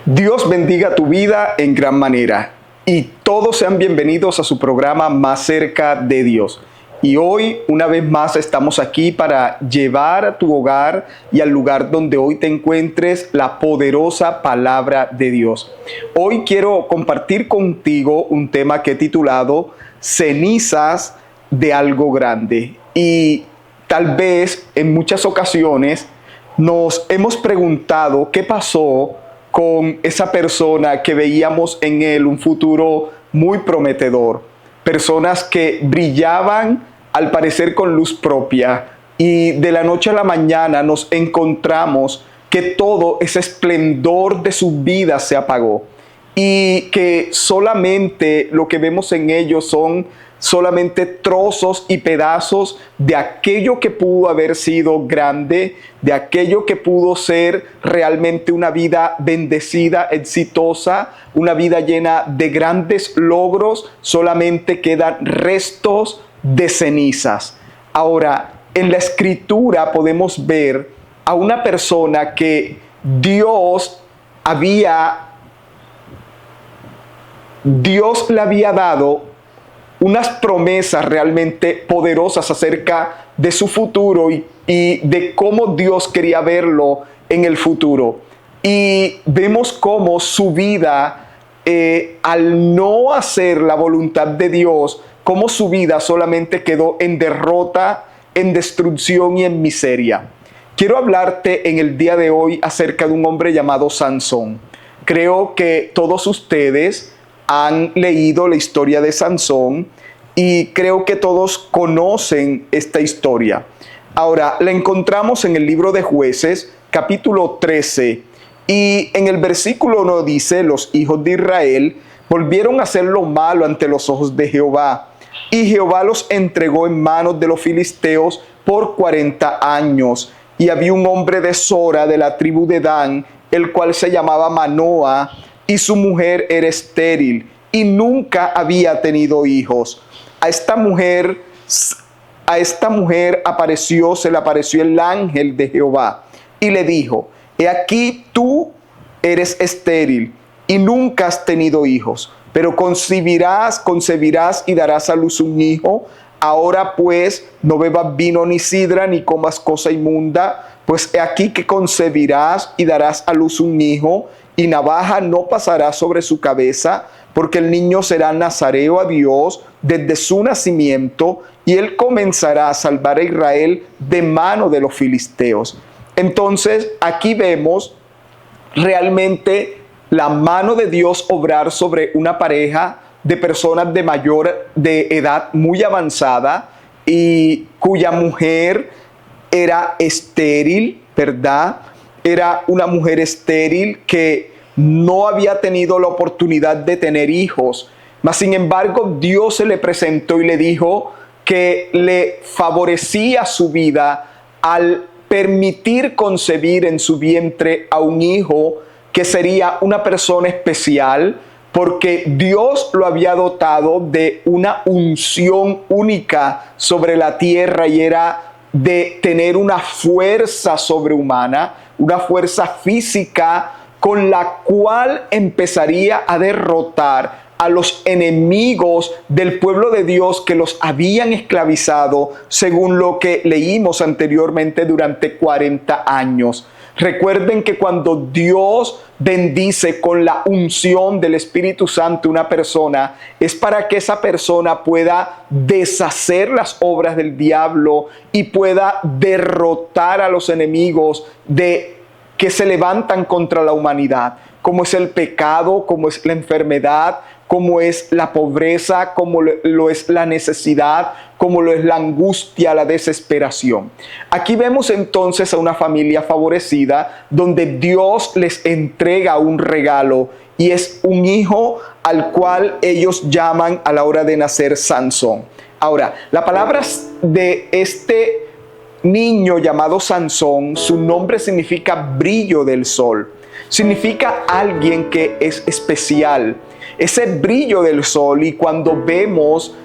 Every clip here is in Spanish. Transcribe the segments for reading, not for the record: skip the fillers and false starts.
Dios bendiga tu vida en gran manera y todos sean bienvenidos a su programa Más cerca de Dios. Y hoy, una vez más, estamos aquí para llevar a tu hogar y al lugar donde hoy te encuentres la poderosa palabra de Dios. Hoy quiero compartir contigo un tema que he titulado Cenizas de algo grande. Y tal vez en muchas ocasiones nos hemos preguntado qué pasó con esa persona que veíamos en él un futuro muy prometedor. Personas que brillaban al parecer con luz propia y de la noche a la mañana nos encontramos que todo ese esplendor de su vida se apagó y que solamente lo que vemos en ellos son solamente trozos y pedazos de aquello que pudo haber sido grande, de aquello que pudo ser realmente una vida bendecida, exitosa, una vida llena de grandes logros. Solamente quedan restos de cenizas. Ahora, en la escritura podemos ver a una persona que Dios le había dado unas promesas realmente poderosas acerca de su futuro y de cómo Dios quería verlo en el futuro. Y vemos cómo su vida, al no hacer la voluntad de Dios, cómo su vida solamente quedó en derrota, en destrucción y en miseria. Quiero hablarte en el día de hoy acerca de un hombre llamado Sansón. Creo que todos ustedes han leído la historia de Sansón y creo que todos conocen esta historia. Ahora, la encontramos en el libro de Jueces, capítulo 13, y en el versículo 1 dice: los hijos de Israel volvieron a hacer lo malo ante los ojos de Jehová, y Jehová los entregó en manos de los filisteos por 40 años. Y había un hombre de Sora, de la tribu de Dan, el cual se llamaba Manoah, y su mujer era estéril y nunca había tenido hijos. A esta mujer se le apareció el ángel de Jehová y le dijo: he aquí, tú eres estéril y nunca has tenido hijos, pero concebirás y darás a luz un hijo. Ahora pues no bebas vino ni sidra ni comas cosa inmunda, pues he aquí que concebirás y darás a luz un hijo, y navaja no pasará sobre su cabeza, porque el niño será nazareo a Dios desde su nacimiento, y él comenzará a salvar a Israel de mano de los filisteos. Entonces aquí vemos realmente la mano de Dios obrar sobre una pareja de personas de edad muy avanzada y cuya mujer era estéril, ¿verdad? Era una mujer estéril que no había tenido la oportunidad de tener hijos. Mas sin embargo, Dios se le presentó y le dijo que le favorecía su vida al permitir concebir en su vientre a un hijo que sería una persona especial, porque Dios lo había dotado de una unción única sobre la tierra, y era de tener una fuerza sobrehumana, una fuerza física con la cual empezaría a derrotar a los enemigos del pueblo de Dios que los habían esclavizado, según lo que leímos anteriormente, durante 40 años. Recuerden que cuando Dios bendice con la unción del Espíritu Santo una persona, es para que esa persona pueda deshacer las obras del diablo y pueda derrotar a los enemigos que se levantan contra la humanidad, como es el pecado, como es la enfermedad, como es la pobreza, como lo es la necesidad, como lo es la angustia, la desesperación. Aquí vemos entonces a una familia favorecida donde Dios les entrega un regalo, y es un hijo al cual ellos llaman a la hora de nacer Sansón. Ahora, la palabra de este niño llamado Sansón, su nombre significa brillo del sol. Significa alguien que es especial. Ese brillo del sol, y cuando vemos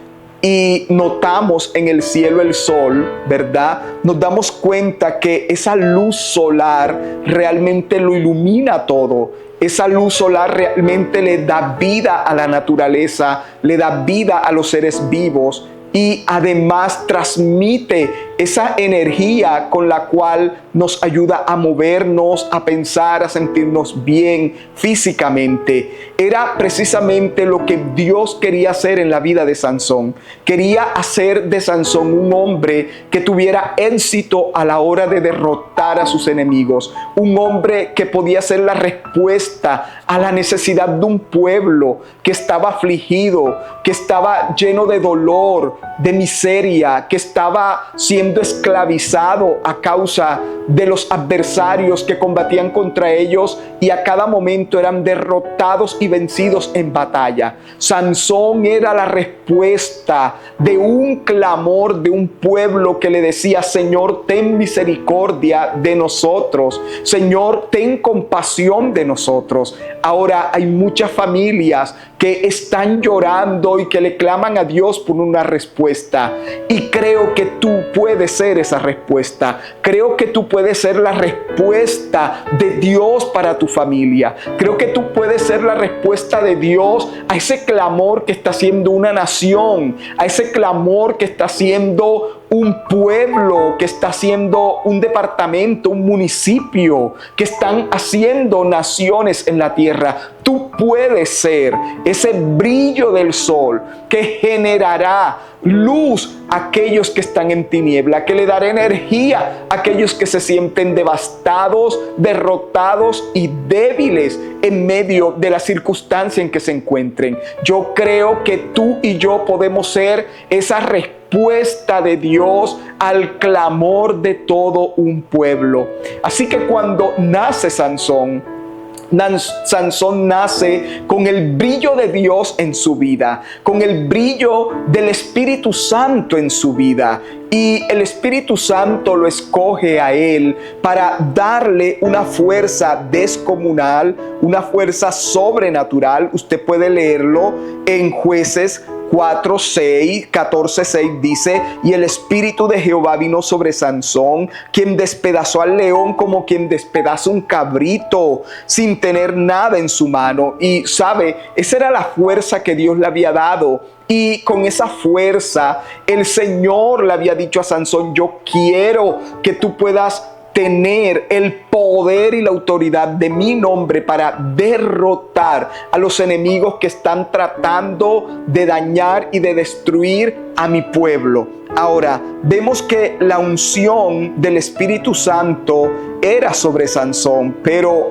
y notamos en el cielo el sol, ¿verdad? Nos damos cuenta que esa luz solar realmente lo ilumina todo Esa luz solar realmente le da vida a la naturaleza, le da vida a los seres vivos y además transmite esa energía con la cual nos ayuda a movernos, a pensar, a sentirnos bien físicamente. Era precisamente lo que Dios quería hacer en la vida de Sansón. Quería hacer de Sansón un hombre que tuviera éxito a la hora de derrotar a sus enemigos. Un hombre que podía ser la respuesta a la necesidad de un pueblo que estaba afligido, que estaba lleno de dolor, de miseria, que estaba siendo esclavizado a causa de los adversarios que combatían contra ellos y a cada momento eran derrotados y vencidos en batalla. Sansón era la respuesta de un clamor de un pueblo que le decía: Señor, ten misericordia de nosotros. Señor, ten compasión de nosotros. Ahora hay muchas familias que están llorando y que le claman a Dios por una respuesta. Y creo que tú puedes ser esa respuesta. Creo que tú puedes ser la respuesta de Dios para tu familia. Creo que tú puedes ser la respuesta de Dios a ese clamor que está haciendo una nación, a ese clamor que está haciendo un pueblo, que está haciendo un departamento, un municipio, que están haciendo naciones en la tierra. Tú puedes ser ese brillo del sol que generará luz a aquellos que están en tiniebla, que le dará energía a aquellos que se sienten devastados, derrotados y débiles en medio de la circunstancia en que se encuentren. Yo creo que tú y yo podemos ser esa respuesta de Dios al clamor de todo un pueblo. Así que cuando nace Sansón nace con el brillo de Dios en su vida, con el brillo del Espíritu Santo en su vida. Y el Espíritu Santo lo escoge a él para darle una fuerza descomunal, una fuerza sobrenatural. Usted puede leerlo en Jueces 14:6 dice: y el Espíritu de Jehová vino sobre Sansón, quien despedazó al león como quien despedaza un cabrito, sin tener nada en su mano. Y sabe, esa era la fuerza que Dios le había dado. Y con esa fuerza, el Señor le había dicho a Sansón: yo quiero que tú puedas tener el poder y la autoridad de mi nombre para derrotar a los enemigos que están tratando de dañar y de destruir a mi pueblo. Ahora, vemos que la unción del Espíritu Santo era sobre Sansón, pero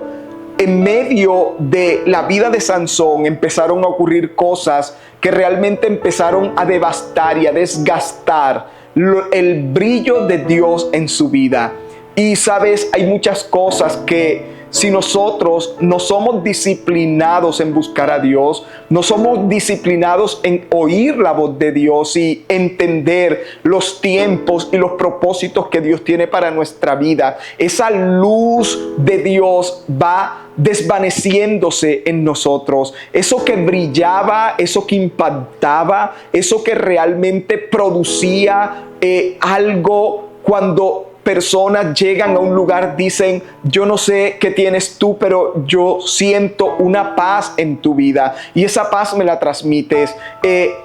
en medio de la vida de Sansón empezaron a ocurrir cosas que realmente empezaron a devastar y a desgastar el brillo de Dios en su vida. Y sabes, hay muchas cosas que si nosotros no somos disciplinados en buscar a Dios, no somos disciplinados en oír la voz de Dios y entender los tiempos y los propósitos que Dios tiene para nuestra vida, esa luz de Dios va desvaneciéndose en nosotros. Eso que brillaba, eso que impactaba, eso que realmente producía algo. Cuando personas llegan a un lugar, dicen: yo no sé qué tienes tú, pero yo siento una paz en tu vida y esa paz me la transmites.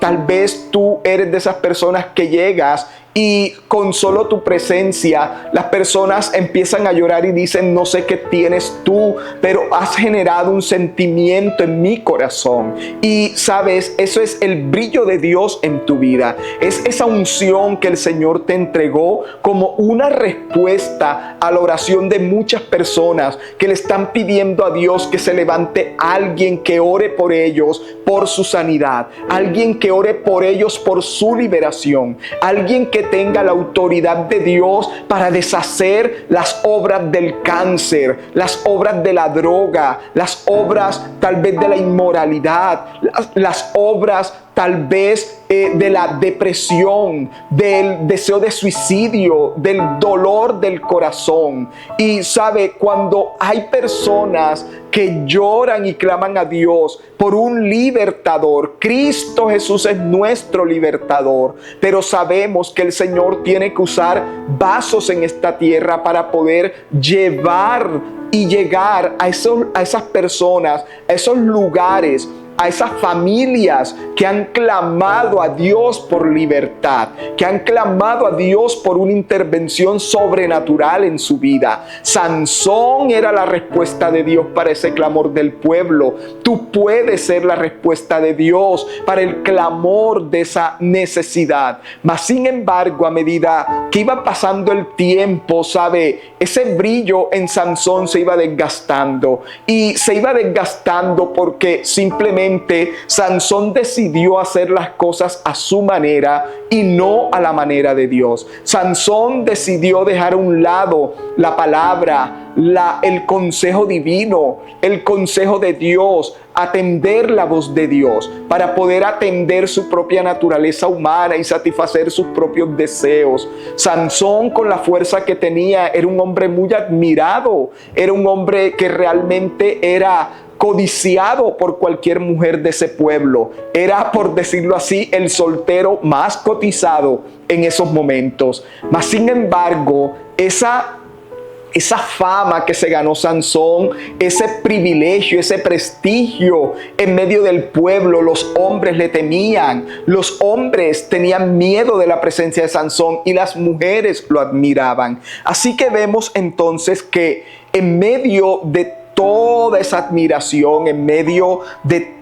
Tal vez tú eres de esas personas que llegas y con solo tu presencia las personas empiezan a llorar y dicen: no sé qué tienes tú, pero has generado un sentimiento en mi corazón. Y sabes, eso es el brillo de Dios en tu vida. Es esa unción que el Señor te entregó como una respuesta a la oración de muchas personas que le están pidiendo a Dios que se levante alguien que ore por ellos, por su sanidad, alguien que ore por ellos, por su liberación, alguien que tenga la autoridad de Dios para deshacer las obras del cáncer, las obras de la droga, las obras tal vez de la inmoralidad, las obras tal vez de la depresión, del deseo de suicidio, del dolor del corazón. Y sabe, cuando hay personas que lloran y claman a Dios por un libertador, Cristo Jesús es nuestro libertador, pero sabemos que el Señor tiene que usar vasos en esta tierra para poder llevar y llegar a esas personas, a esos lugares, a esas familias que han clamado a Dios por libertad, que han clamado a Dios por una intervención sobrenatural en su vida. Sansón era la respuesta de Dios para ese clamor del pueblo. Tú puedes ser la respuesta de Dios para el clamor de esa necesidad. Mas sin embargo, a medida que iba pasando el tiempo, sabe, ese brillo en Sansón se iba desgastando, y se iba desgastando porque simplemente Sansón decidió hacer las cosas a su manera y no a la manera de Dios. Sansón decidió dejar a un lado la palabra, el consejo divino, el consejo de Dios, atender la voz de Dios para poder atender su propia naturaleza humana y satisfacer sus propios deseos. Sansón, con la fuerza que tenía, era un hombre muy admirado, era un hombre que realmente era codiciado por cualquier mujer de ese pueblo. Era, por decirlo así, el soltero más cotizado en esos momentos. Mas sin embargo, esa fama que se ganó Sansón, ese privilegio, ese prestigio en medio del pueblo, los hombres le temían, los hombres tenían miedo de la presencia de Sansón y las mujeres lo admiraban. Así que vemos entonces que en medio de toda esa admiración, en medio de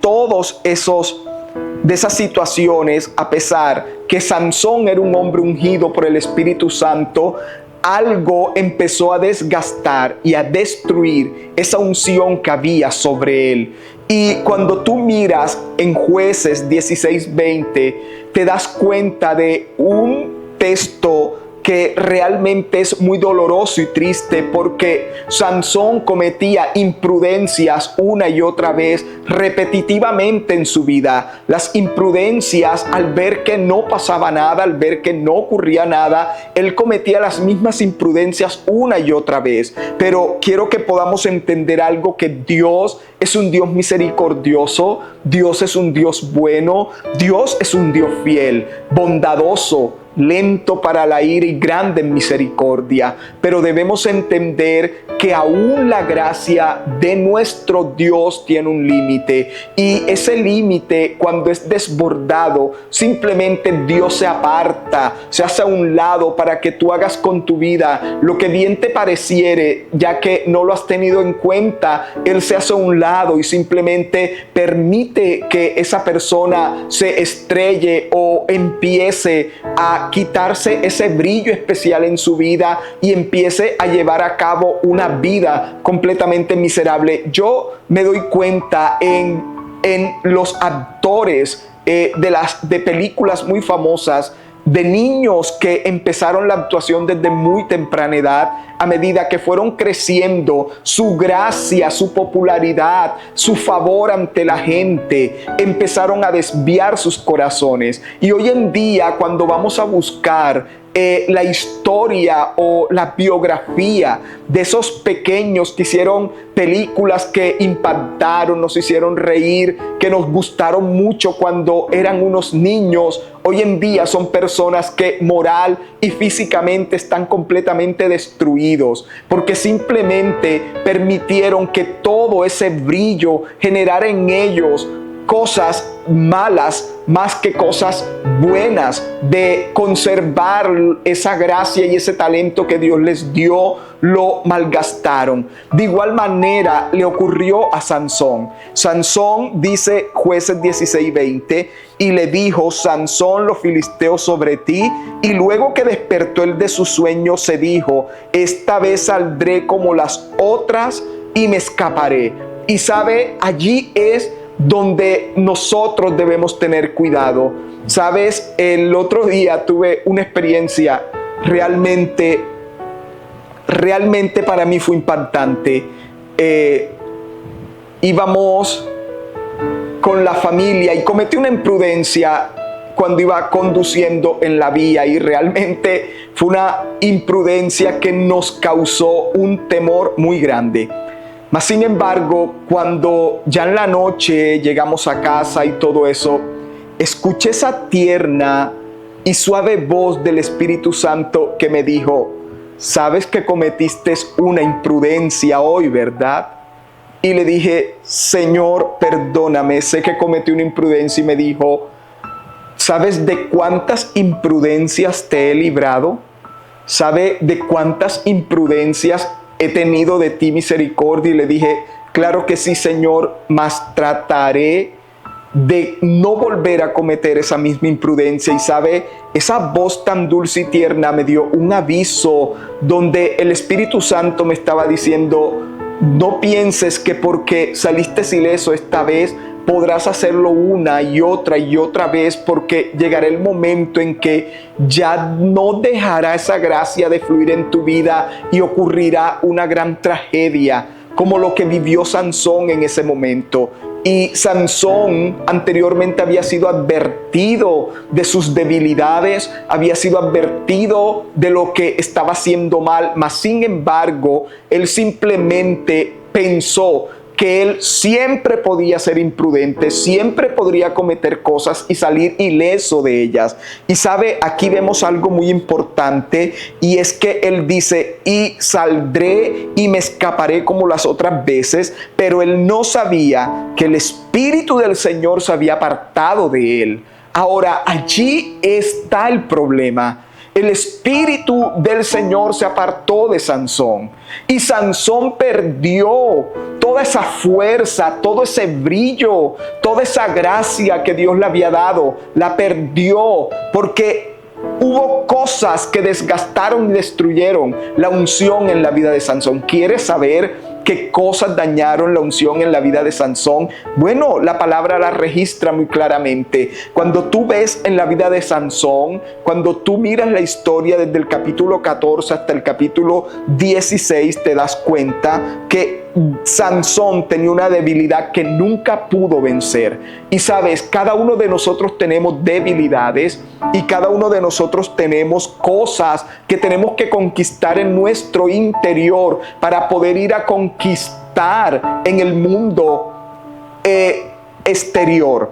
de esas situaciones, a pesar que Sansón era un hombre ungido por el Espíritu Santo, algo empezó a desgastar y a destruir esa unción que había sobre él. Y cuando tú miras en Jueces 16:20, te das cuenta de un texto que realmente es muy doloroso y triste, porque Sansón cometía imprudencias una y otra vez, repetitivamente en su vida. Las imprudencias, al ver que no pasaba nada, al ver que no ocurría nada, él cometía las mismas imprudencias una y otra vez. Pero quiero que podamos entender algo, que Dios es un Dios misericordioso, Dios es un Dios bueno, Dios es un Dios fiel, bondadoso, lento para la ira y grande en misericordia. Pero debemos entender que aún la gracia de nuestro Dios tiene un límite, y ese límite, cuando es desbordado, simplemente Dios se aparta, se hace a un lado para que tú hagas con tu vida lo que bien te pareciere. Ya que no lo has tenido en cuenta, Él se hace a un lado y simplemente permite que esa persona se estrelle o empiece a quitarse ese brillo especial en su vida y empiece a llevar a cabo una vida completamente miserable. Yo me doy cuenta en los actores de películas muy famosas, de niños que empezaron la actuación desde muy temprana edad. A medida que fueron creciendo, su gracia, su popularidad, su favor ante la gente, empezaron a desviar sus corazones. Y hoy en día, cuando vamos a buscar la historia o la biografía de esos pequeños que hicieron películas que impactaron, nos hicieron reír, que nos gustaron mucho cuando eran unos niños, hoy en día son personas que moral y físicamente están completamente destruidos, porque simplemente permitieron que todo ese brillo generara en ellos cosas malas más que cosas buenas. De conservar esa gracia y ese talento que Dios les dio, lo malgastaron. De igual manera le ocurrió a Sansón. Sansón, dice Jueces 16:20, y le dijo: Sansón, los filisteos sobre ti. Y luego que despertó él de su sueño, se dijo: esta vez saldré como las otras y me escaparé. Y sabe, allí es donde nosotros debemos tener cuidado. Sabes, el otro día tuve una experiencia realmente para mí fue impactante. Íbamos con la familia y cometí una imprudencia cuando iba conduciendo en la vía, y realmente fue una imprudencia que nos causó un temor muy grande. Mas sin embargo, cuando ya en la noche llegamos a casa y todo eso, escuché esa tierna y suave voz del Espíritu Santo que me dijo: sabes que cometiste una imprudencia hoy, ¿verdad? Y le dije: Señor, perdóname, sé que cometí una imprudencia. Y me dijo: ¿sabes de cuántas imprudencias te he librado? ¿Sabe de cuántas imprudencias he tenido de ti misericordia? Y le dije: claro que sí, Señor, mas trataré de no volver a cometer esa misma imprudencia. Y sabe, esa voz tan dulce y tierna me dio un aviso donde el Espíritu Santo me estaba diciendo: no pienses que porque saliste ileso esta vez podrás hacerlo una y otra vez, porque llegará el momento en que ya no dejará esa gracia de fluir en tu vida y ocurrirá una gran tragedia, como lo que vivió Sansón en ese momento. Y Sansón anteriormente había sido advertido de sus debilidades, había sido advertido de lo que estaba haciendo mal, mas sin embargo, él simplemente pensó que él siempre podía ser imprudente, siempre podría cometer cosas y salir ileso de ellas. Y sabe, aquí vemos algo muy importante, y es que él dice: y saldré y me escaparé como las otras veces. Pero él no sabía que el Espíritu del Señor se había apartado de él. Ahora, allí está el problema. El Espíritu del Señor se apartó de Sansón, y Sansón perdió toda esa fuerza, todo ese brillo, toda esa gracia que Dios le había dado. La perdió porque hubo cosas que desgastaron y destruyeron la unción en la vida de Sansón. ¿Quieres saber qué cosas dañaron la unción en la vida de Sansón? Bueno, la palabra la registra muy claramente. Cuando tú ves en la vida de Sansón, cuando tú miras la historia desde el capítulo 14 hasta el capítulo 16, te das cuenta que Sansón tenía una debilidad que nunca pudo vencer. Y sabes, cada uno de nosotros tenemos debilidades, y cada uno de nosotros tenemos cosas que tenemos que conquistar en nuestro interior para poder ir a conquistar en el mundo exterior.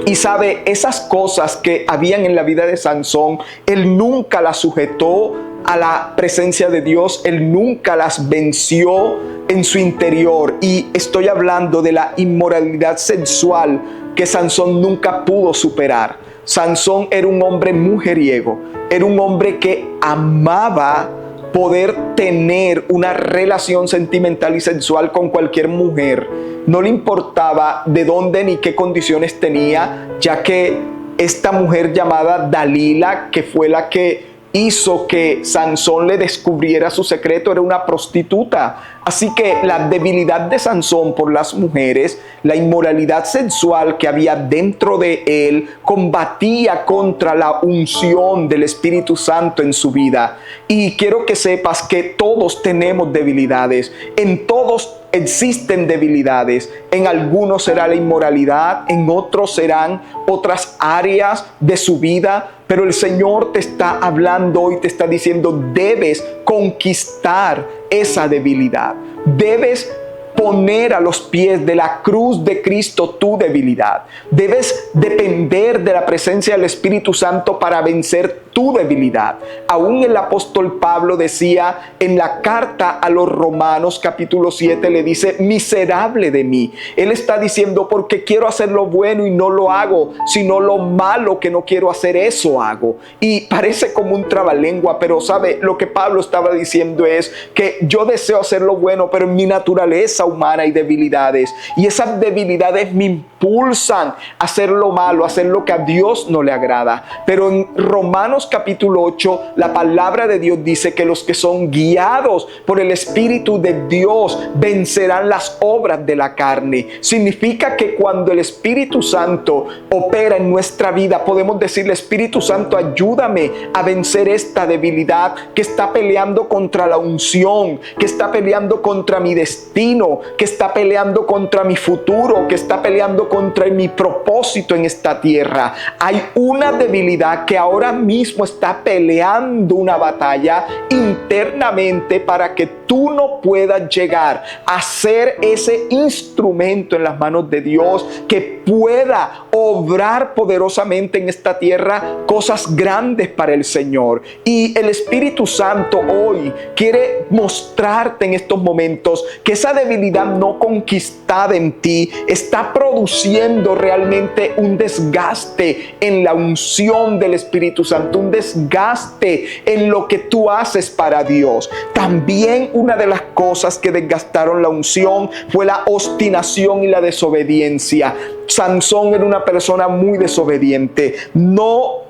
Y sabe, esas cosas que habían en la vida de Sansón, él nunca las sujetó a la presencia de Dios, él nunca las venció en su interior. Y estoy hablando de la inmoralidad sexual que Sansón nunca pudo superar. Sansón era un hombre mujeriego, era un hombre que amaba poder tener una relación sentimental y sexual con cualquier mujer. No le importaba de dónde ni qué condiciones tenía, ya que esta mujer llamada Dalila, que fue la que hizo que Sansón le descubriera su secreto, era una prostituta. Así que la debilidad de Sansón por las mujeres, la inmoralidad sexual que había dentro de él, combatía contra la unción del Espíritu Santo en su vida. Y quiero que sepas que todos tenemos debilidades, en todos existen debilidades. En algunos será la inmoralidad, en otros serán otras áreas de su vida, pero el Señor te está hablando hoy, te está diciendo: debes conquistar esa debilidad, debes poner a los pies de la cruz de Cristo tu debilidad, debes depender de la presencia del Espíritu Santo para vencer tu debilidad. Aún el apóstol Pablo decía en la carta a los Romanos capítulo 7, le dice: miserable de mí. Él está diciendo: porque quiero hacer lo bueno y no lo hago, sino lo malo que no quiero hacer, eso hago. Y parece como un trabalengua, pero sabe, lo que Pablo estaba diciendo es que yo deseo hacer lo bueno, pero en mi naturaleza humana hay debilidades, y esas debilidades me impulsan a hacer lo malo, a hacer lo que a Dios no le agrada. Pero en Romanos capítulo 8, la palabra de Dios dice que los que son guiados por el Espíritu de Dios vencerán las obras de la carne. Significa que cuando el Espíritu Santo opera en nuestra vida, podemos decirle: Espíritu Santo, ayúdame a vencer esta debilidad que está peleando contra la unción, que está peleando contra mi destino, que está peleando contra mi futuro, que está peleando contra mi propósito en esta tierra. Hay una debilidad que ahora mismo está peleando una batalla internamente para que tú no puedas llegar a ser ese instrumento en las manos de Dios que pueda obrar poderosamente en esta tierra cosas grandes para el Señor. Y el Espíritu Santo hoy quiere mostrarte en estos momentos que esa debilidad no conquistada en ti está produciendo realmente un desgaste en la unción del Espíritu Santo, un desgaste en lo que tú haces para Dios. También una de las cosas que desgastaron la unción fue la obstinación y la desobediencia. Sansón era una persona muy desobediente. No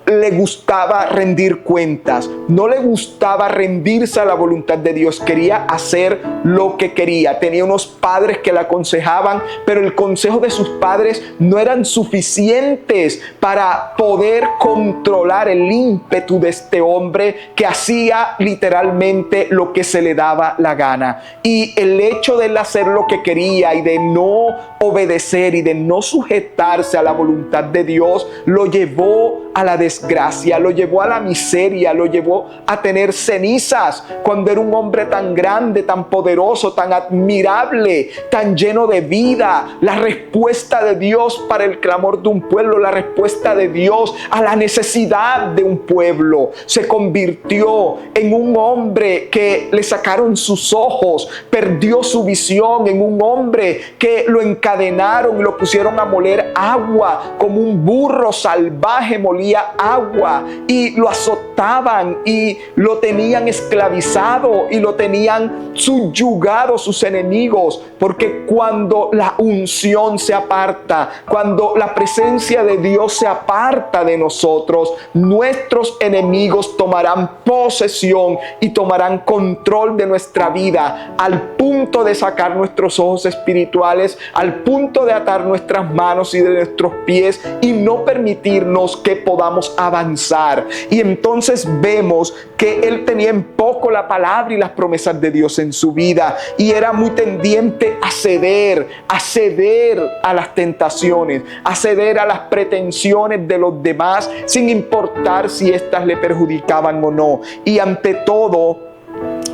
le gustaba rendir cuentas, no le gustaba rendirse a la voluntad de Dios, quería hacer lo que quería. Tenía unos padres que le aconsejaban, pero el consejo de sus padres no eran suficientes para poder controlar el ímpetu de este hombre que hacía literalmente lo que se le daba la gana. Y el hecho de él hacer lo que quería y de no obedecer y de no sujetarse a la voluntad de Dios lo llevó a la desgracia, lo llevó a la miseria, lo llevó a tener cenizas cuando era un hombre tan grande, tan poderoso, tan admirable, tan lleno de vida. La respuesta de Dios para el clamor de un pueblo, la respuesta de Dios a la necesidad de un pueblo, se convirtió en un hombre que le sacaron sus ojos, perdió su visión, en un hombre que lo encadenaron y lo pusieron a moler agua, como un burro salvaje molía agua, y lo azotaban y lo tenían esclavizado y lo tenían subyugado sus enemigos, porque cuando la unción se aparta, cuando la presencia de Dios se aparta de nosotros, nuestros enemigos tomarán posesión y tomarán control de nuestra vida, al punto de sacar nuestros ojos espirituales, al punto de atar nuestras manos y de nuestros pies y no permitirnos que podamos avanzar. Y entonces vemos que él tenía en poco la palabra y las promesas de Dios en su vida, y era muy tendiente a ceder a las tentaciones, a ceder a las pretensiones de los demás, sin importar si éstas le perjudicaban o no. Y ante todo,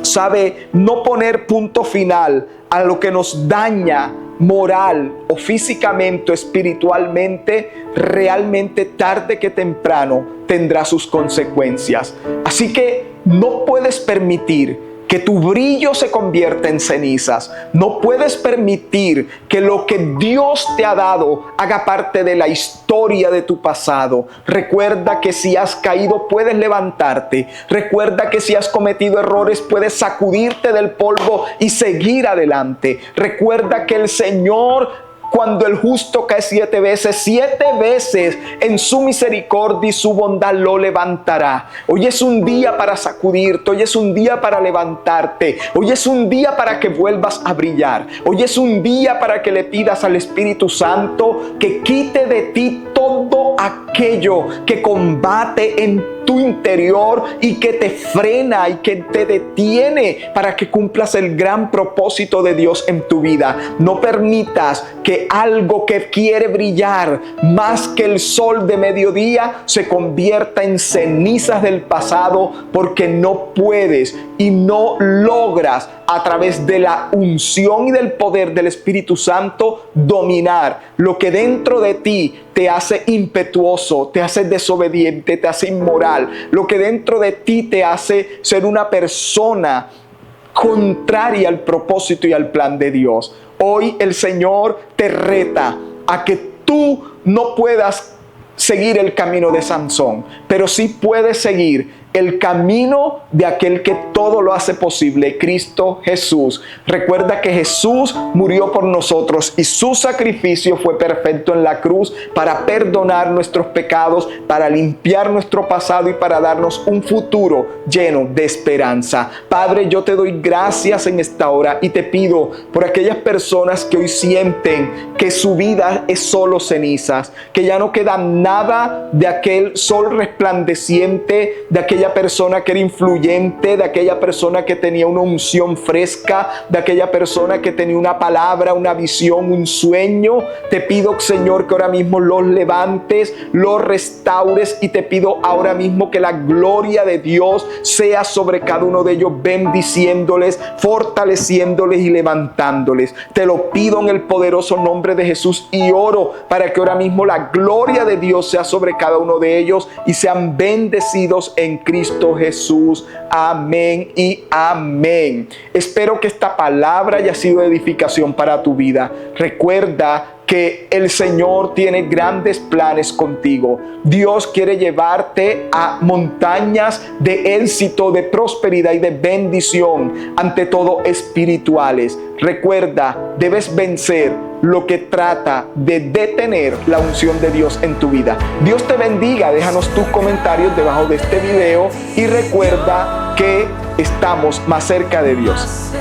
sabe, no poner punto final a lo que nos daña moral o físicamente o espiritualmente, realmente tarde que temprano tendrá sus consecuencias. Así que no puedes permitir que tu brillo se convierta en cenizas. No puedes permitir que lo que Dios te ha dado haga parte de la historia de tu pasado. Recuerda que si has caído puedes levantarte. Recuerda que si has cometido errores puedes sacudirte del polvo y seguir adelante. Recuerda que el Señor, cuando el justo cae 7 veces en su misericordia y su bondad lo levantará. Hoy es un día para sacudirte, hoy es un día para levantarte, hoy es un día para que vuelvas a brillar, hoy es un día para que le pidas al Espíritu Santo que quite de ti todo aquello que combate en tu interior y que te frena y que te detiene para que cumplas el gran propósito de Dios en tu vida. No permitas que algo que quiere brillar más que el sol de mediodía se convierta en cenizas del pasado, porque no puedes y no logras a través de la unción y del poder del Espíritu Santo dominar lo que dentro de ti te hace impetuoso, te hace desobediente, te hace inmoral, lo que dentro de ti te hace ser una persona contraria al propósito y al plan de Dios. Hoy el Señor te reta a que tú no puedas seguir el camino de Sansón, pero sí puedes seguir el camino de aquel que todo lo hace posible, Cristo Jesús. Recuerda que Jesús murió por nosotros y su sacrificio fue perfecto en la cruz para perdonar nuestros pecados, para limpiar nuestro pasado y para darnos un futuro lleno de esperanza. Padre, yo te doy gracias en esta hora y te pido por aquellas personas que hoy sienten que su vida es solo cenizas, que ya no queda nada de aquel sol resplandeciente, de aquella aquella persona que era influyente, de aquella persona que tenía una unción fresca, de aquella persona que tenía una palabra, una visión, un sueño. Te pido, Señor, que ahora mismo los levantes, los restaures, y te pido ahora mismo que la gloria de Dios sea sobre cada uno de ellos, bendiciéndoles, fortaleciéndoles y levantándoles. Te lo pido en el poderoso nombre de Jesús y oro para que ahora mismo la gloria de Dios sea sobre cada uno de ellos y sean bendecidos en Cristo Jesús. Amén y amén. Espero que esta palabra haya sido de edificación para tu vida. Recuerda que el Señor tiene grandes planes contigo. Dios quiere llevarte a montañas de éxito, de prosperidad y de bendición, ante todo espirituales. Recuerda, debes vencer lo que trata de detener la unción de Dios en tu vida. Dios te bendiga. Déjanos tus comentarios debajo de este video y recuerda que estamos más cerca de Dios.